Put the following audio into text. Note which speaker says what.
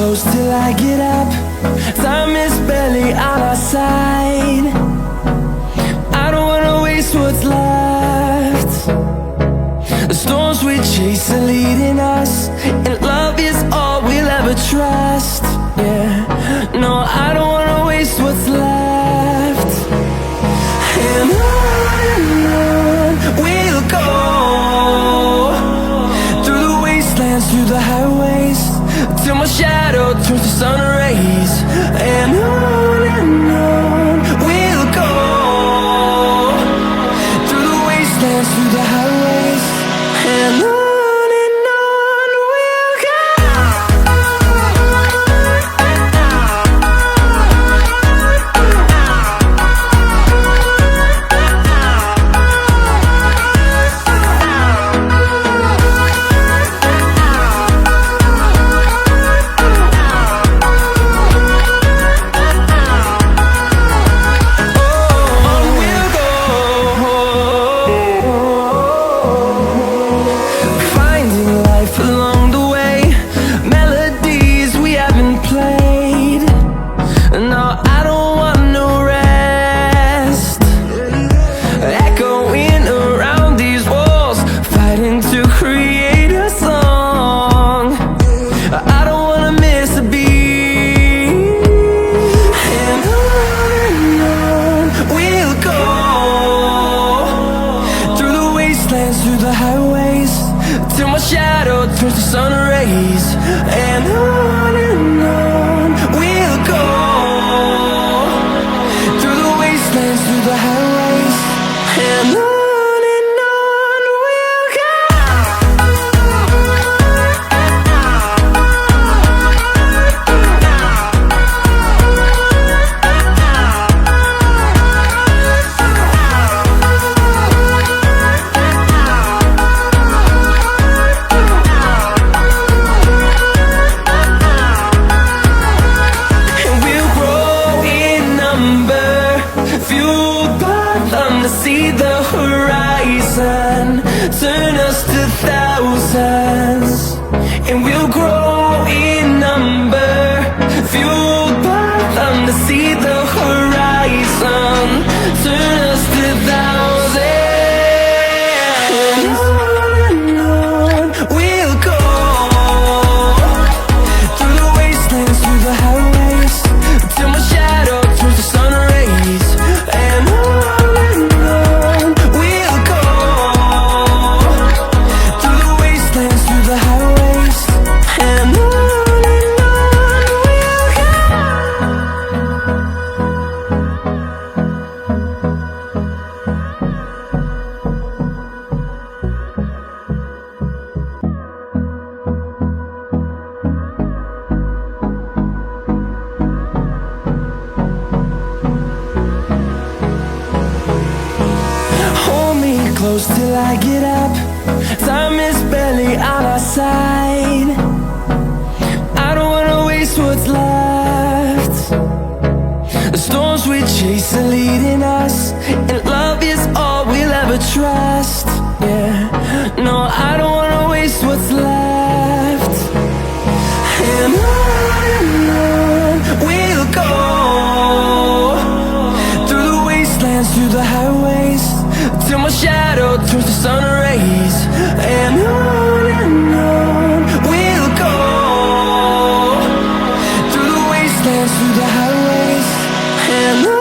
Speaker 1: close till I get up. Time is barely on our side. I don't wanna waste what's left. The storms we chase are leading us, and love is all we'll ever trust. Yeah, no, I don't wanna waste what's left. And on we'll go, through the wastelands, through the highways, till my shadow turns to sun rays. And on we'll go, through the wastelands, through the highways, and on we'll go. Through the highways, till my shadow turns to sun rays. And on we'll go, through the wastelands, through the highways, and on we'll go. See the horizon, turn us to thousands, and we'll grow in number, fueled by them to see the horizon, turn us to thousands. And on we'll go, through the wastelands, through the highways, till my shadow turns to sun rays. And close till I get up. Time is barely on our side. I don't wanna waste what's left. The storms we chase are leading us, and love is all we'll ever trust. Yeah, no, I don't wanna waste what's left. And on we'll go, through the wastelands, through the highways, till my shadow turns to sun rays. And on we'll go, through the wastelands, through the highways, and on.